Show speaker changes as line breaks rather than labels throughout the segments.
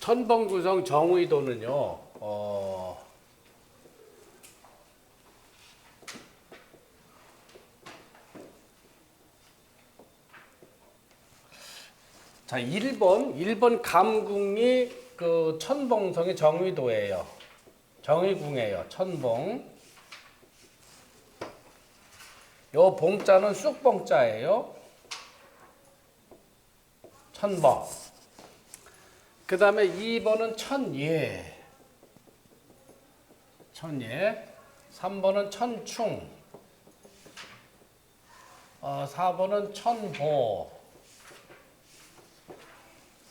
천번구성 정의도는요, 자, 1번 감궁이 그 천봉성의 정의도예요. 정의궁이에요. 천봉. 요 봉자는 쑥봉자예요. 천봉. 그 다음에 2번은 천예. 천예. 3번은 천충. 4번은 천보.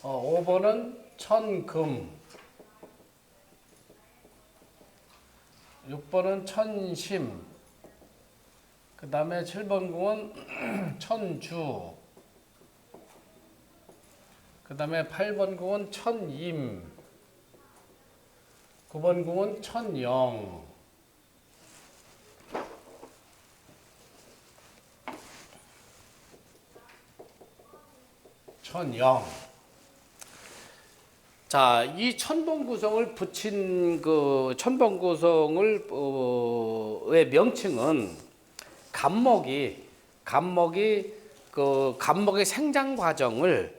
5번은 천금. 6번은 천심. 그 다음에 7번 궁은 천주. 그 다음에 8번 궁은 천임. 9번 궁은 천영. 천영. 자, 이 천봉구성을 붙인 그 천봉구성을 의 명칭은 감목이 그 감목의 생장 과정을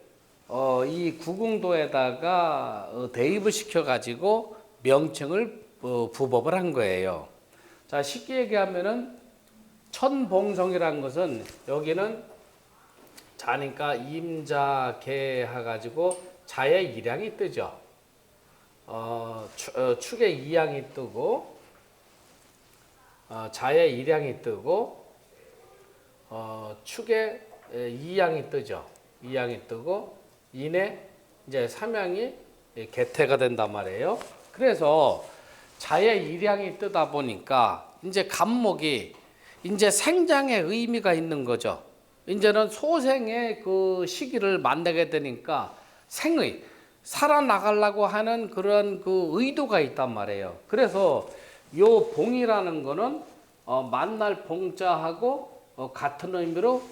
이 구궁도에다가 대입을 시켜 가지고 명칭을 부법을 한 거예요. 자, 쉽게 얘기하면은 천봉성이라는 것은 여기는 자니까 임자개 해가지고 자의 일양이 뜨죠. 축의 이양이 뜨고 자의 일양이 뜨고 축의 이양이 뜨죠. 이양이 뜨고 인의 이제 삼양이 개태가 된단 말이에요. 그래서 자의 일양이 뜨다 보니까 이제 감목이 이제 생장의 의미가 있는 거죠. 이제는 소생의 그 시기를 만나게 되니까 생의 살아나가려고 하는 그런 그 의도가 있단 말이에요. 그래서 요 봉이라는 거는 만날 봉자하고 같은 의미로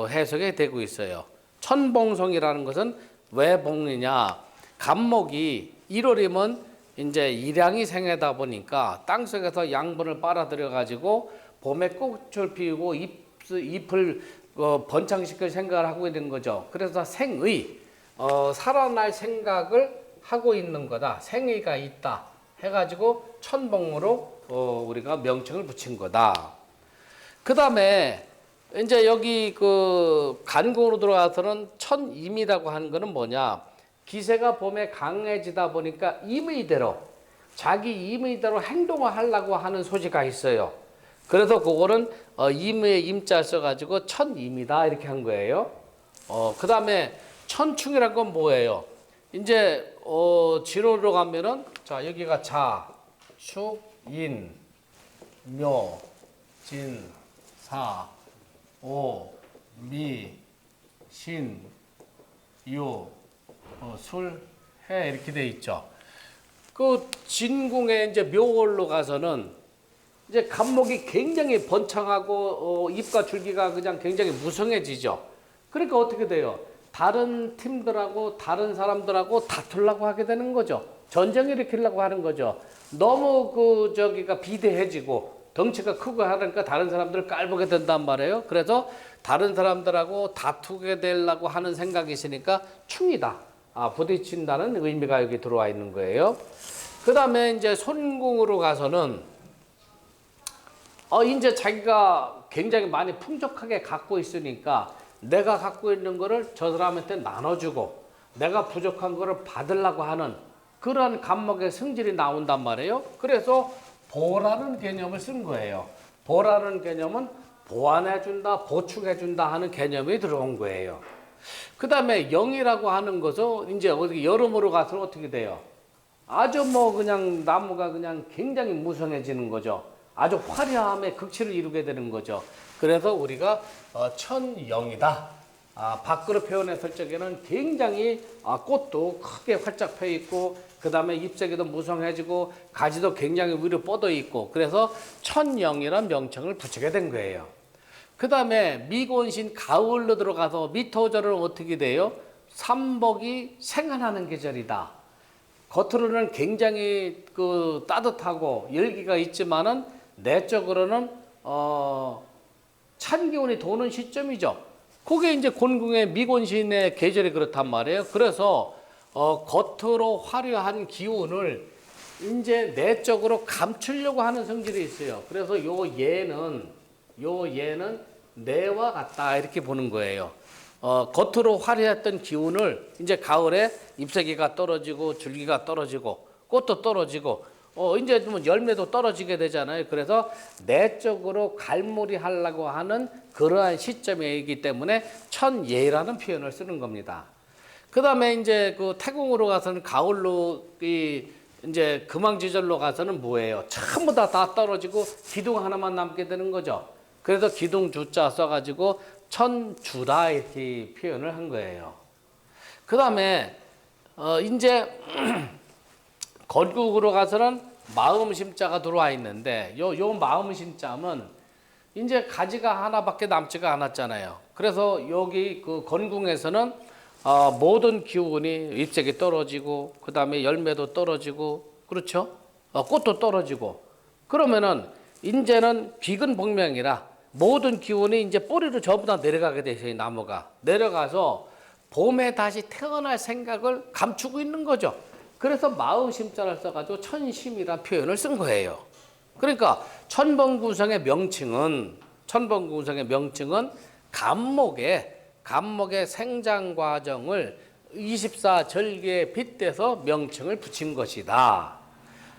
해석이 되고 있어요. 천봉성이라는 것은 왜 봉이냐? 감목이 1월이면 이제 일양이 생하다 보니까 땅속에서 양분을 빨아들여 가지고 봄에 꽃을 피우고 잎을 번창시킬 생각을 하고 있는 거죠. 그래서 생의 살아날 생각을 하고 있는 거다. 생의가 있다 해가지고 천봉으로 우리가 명칭을 붙인 거다. 그 다음에 이제 여기 그 간궁으로 들어가서는 천임이라고 하는 거는 뭐냐? 기세가 봄에 강해지다 보니까 임의대로 자기 임의대로 행동을 하려고 하는 소지가 있어요. 그래서 그거는 임의 임자 써가지고 천임이다 이렇게 한 거예요. 그 다음에 천충이란 건 뭐예요? 이제 지로로 가면은 자 여기가 자, 축, 인, 묘, 진, 사, 오, 미, 신, 유, 술, 해 이렇게 돼 있죠. 그 진궁에 이제 묘월로 가서는 이제 감목이 굉장히 번창하고 잎과 줄기가 그냥 굉장히 무성해지죠. 그러니까 어떻게 돼요? 다른 팀들하고 다른 사람들하고 다투려고 하게 되는 거죠. 전쟁을 일으키려고 하는 거죠. 너무 그 저기가 비대해지고 덩치가 크고 하니까 다른 사람들을 깔보게 된단 말이에요. 그래서 다른 사람들하고 다투게 되려고 하는 생각이 있으니까 충이다. 부딪힌다는 의미가 여기 들어와 있는 거예요. 그 다음에 이제 손궁으로 가서는 이제 자기가 굉장히 많이 풍족하게 갖고 있으니까 내가 갖고 있는 거를 저 사람한테 나눠주고 내가 부족한 거를 받으려고 하는 그런 감목의 성질이 나온단 말이에요. 그래서 보라는 개념을 쓴 거예요. 보라는 개념은 보완해준다, 보충해준다 하는 개념이 들어온 거예요. 그 다음에 영이라고 하는 것은 이제 어디 여름으로 가서 어떻게 돼요? 아주 그냥 나무가 그냥 굉장히 무성해지는 거죠. 아주 화려함의 극치를 이루게 되는 거죠. 그래서 우리가 천영이다. 밖으로 표현했을 적에는 굉장히 꽃도 크게 활짝 펴 있고 그 다음에 잎사귀도 무성해지고 가지도 굉장히 위로 뻗어 있고 그래서 천영이라는 명칭을 붙이게 된 거예요. 그 다음에 미곤신 가을로 들어가서 미토절은 어떻게 돼요? 삼복이 생한하는 계절이다. 겉으로는 굉장히 그 따뜻하고 열기가 있지만은 내적으로는 찬 기운이 도는 시점이죠. 그게 이제 곤궁의 미곤신의 계절이 그렇단 말이에요. 그래서 겉으로 화려한 기운을 이제 내적으로 감추려고 하는 성질이 있어요. 그래서 요 얘는 내와 같다 이렇게 보는 거예요. 겉으로 화려했던 기운을 이제 가을에 잎사귀가 떨어지고 줄기가 떨어지고 꽃도 떨어지고 이제 뭐 열매도 떨어지게 되잖아요. 그래서 내적으로 갈무리 하려고 하는 그러한 시점이기 때문에 천예라는 표현을 쓰는 겁니다. 그 다음에 이제 그 태궁으로 가서는 가을로 이제 금왕지절로 가서는 뭐예요? 전부 다 떨어지고 기둥 하나만 남게 되는 거죠. 그래서 기둥 주자 써가지고 천주다 이렇게 표현을 한 거예요. 그 다음에 이제 건국으로 가서는 마음심자가 들어와 있는데 요 마음심자는 이제 가지가 하나밖에 남지가 않았잖아요. 그래서 여기 그 건궁에서는 모든 기운이 잎색이 떨어지고 그 다음에 열매도 떨어지고 그렇죠? 꽃도 떨어지고 그러면은 이제는 귀근복명이라 모든 기운이 이제 뿌리로 전부 다 내려가게 되죠. 이 나무가 내려가서 봄에 다시 태어날 생각을 감추고 있는 거죠. 그래서 마음심자를 써가지고 천심이라는 표현을 쓴 거예요. 그러니까 천번구성의 명칭은 감목의 생장 과정을 24절기에 빗대서 명칭을 붙인 것이다.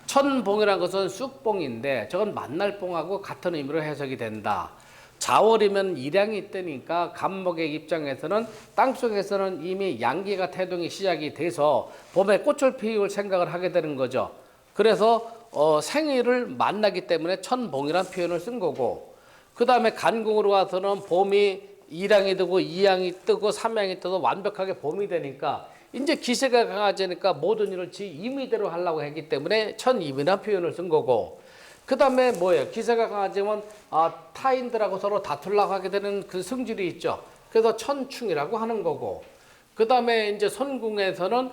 천봉이라는 것은 쑥봉인데 저건 만날봉하고 같은 의미로 해석이 된다. 자월이면 일양이 뜨니까 감목의 입장에서는 땅속에서는 이미 양기가 태동이 시작이 돼서 봄에 꽃을 피울 생각을 하게 되는 거죠. 그래서 생일을 만나기 때문에 천봉이라는 표현을 쓴 거고 그 다음에 간궁으로 와서는 봄이 일양이 뜨고 이양이 뜨고 삼양이 떠도 완벽하게 봄이 되니까 이제 기세가 강해지니까 모든 일을 지 임의대로 하려고 했기 때문에 천임이라는 표현을 쓴 거고 그 다음에 뭐예요? 기세가 강해지면 타인들하고 서로 다투려고 하게 되는 그 성질이 있죠. 그래서 천충이라고 하는 거고 그 다음에 이제 선궁에서는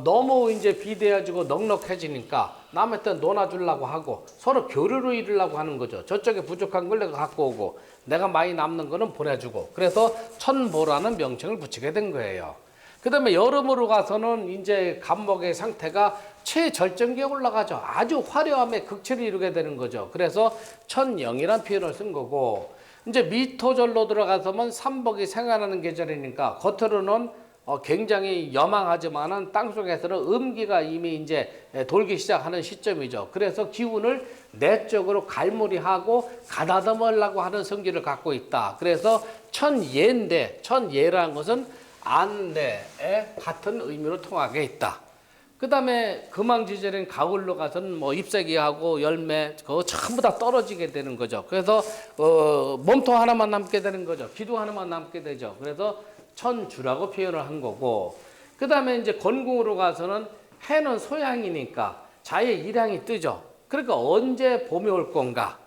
너무 이제 비대해지고 넉넉해지니까 남한테 논아주려고 하고 서로 교류로 이루려고 하는 거죠. 저쪽에 부족한 걸 내가 갖고 오고 내가 많이 남는 거는 보내주고 그래서 천보라는 명칭을 붙이게 된 거예요. 그 다음에 여름으로 가서는 이제 감목의 상태가 최절정기에 올라가죠. 아주 화려함의 극치를 이루게 되는 거죠. 그래서 천영이라는 표현을 쓴 거고 이제 미토절로 들어가서면 삼복이 생활하는 계절이니까 겉으로는 굉장히 여망하지만은 땅속에서는 음기가 이미 이제 돌기 시작하는 시점이죠. 그래서 기운을 내적으로 갈무리하고 가다듬으려고 하는 성질을 갖고 있다. 그래서 천예인데 천예라는 것은 안내에 같은 의미로 통하게 있다. 그 다음에 금왕지절인 가을로 가서는 뭐 잎사귀하고 열매 그거 전부 다 떨어지게 되는 거죠. 그래서 몸통 하나만 남게 되는 거죠. 기둥 하나만 남게 되죠. 그래서 천주라고 표현을 한 거고 그 다음에 이제 건궁으로 가서는 해는 소양이니까 자의 일양이 뜨죠. 그러니까 언제 봄이 올 건가?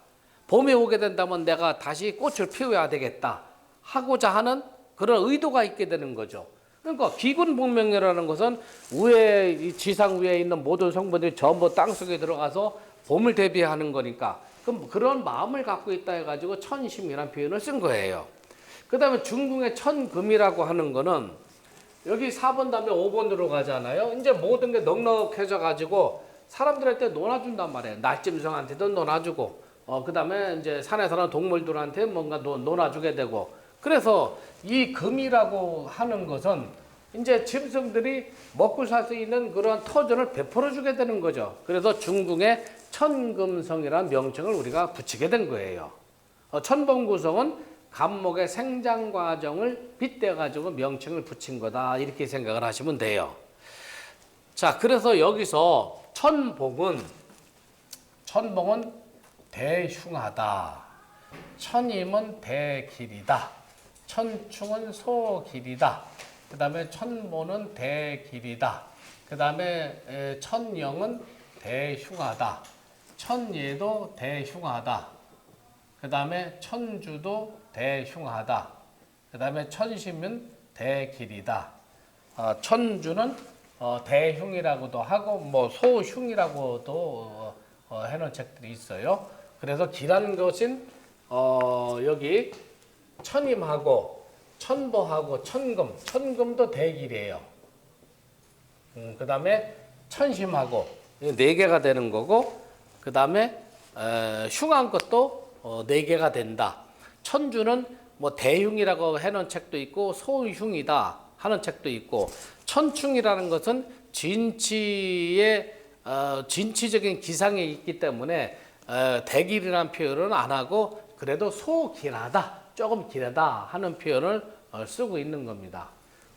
봄이 오게 된다면 내가 다시 꽃을 피워야 되겠다 하고자 하는 그런 의도가 있게 되는 거죠. 그러니까 기근복명이라는 것은 위에 지상 위에 있는 모든 성분들이 전부 땅속에 들어가서 봄을 대비하는 거니까 그럼 그런 마음을 갖고 있다 해가지고 천심이라는 표현을 쓴 거예요. 그 다음에 중궁의 천금이라고 하는 거는 여기 4번 다음에 5번으로 가잖아요. 이제 모든 게 넉넉해져 가지고 사람들한테 논아준단 말이에요. 날짐승한테도 논아주고 그 다음에 이제 산에 사는 동물들한테 뭔가 논아주게 되고 그래서 이 금이라고 하는 것은 이제 짐승들이 먹고 살 수 있는 그런 터전을 베풀어 주게 되는 거죠. 그래서 중궁의 천금성이라는 명칭을 우리가 붙이게 된 거예요. 천봉구성은 감목의 생장 과정을 빗대 가지고 명칭을 붙인 거다 이렇게 생각을 하시면 돼요. 자, 그래서 여기서 천봉은 대흉하다. 천임은 대길이다. 천충은 소길이다. 그 다음에 천모는 대길이다. 그 다음에 천영은 대흉하다. 천예도 대흉하다. 그 다음에 천주도 대흉하다. 그 다음에 천심은 대길이다. 천주는 대흉이라고도 하고 뭐 소흉이라고도 해놓은 책들이 있어요. 그래서 기라는 것은 여기 천임하고 천보하고 천금도 대길이에요. 그 다음에 천심하고 네 개가 되는 거고, 그 다음에 흉한 것도 네 개가 된다. 천주는 뭐 대흉이라고 해놓은 책도 있고 소흉이다 하는 책도 있고, 천충이라는 것은 진치의 진치적인 기상이 있기 때문에 대길이라는 표현은 안 하고 그래도 소길하다, 조금 길하다 하는 표현을 쓰고 있는 겁니다.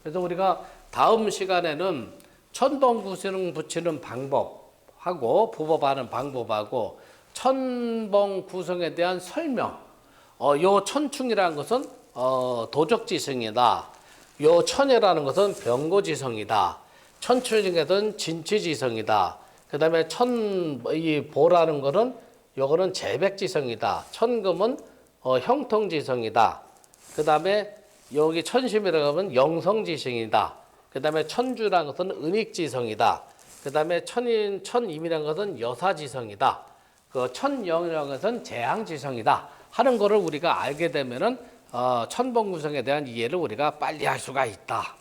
그래서 우리가 다음 시간에는 천봉구성 붙이는 방법하고 부법하는 방법하고 천봉 구성에 대한 설명, 요 천충이라는 것은 도적지성이다. 요 천이라는 것은 병고지성이다. 천충에서는 진치지성이다. 그 다음에 이 보라는 것은 요거는 재백지성이다. 천금은 형통지성이다. 그 다음에 여기 천심이라고 하면 영성지성이다. 그 다음에 천주라는 것은 은익지성이다. 그 다음에 천임이라는 것은 여사지성이다. 그 천영이라는 것은 재앙지성이다 하는 거를 우리가 알게 되면은 천봉구성에 대한 이해를 우리가 빨리 할 수가 있다.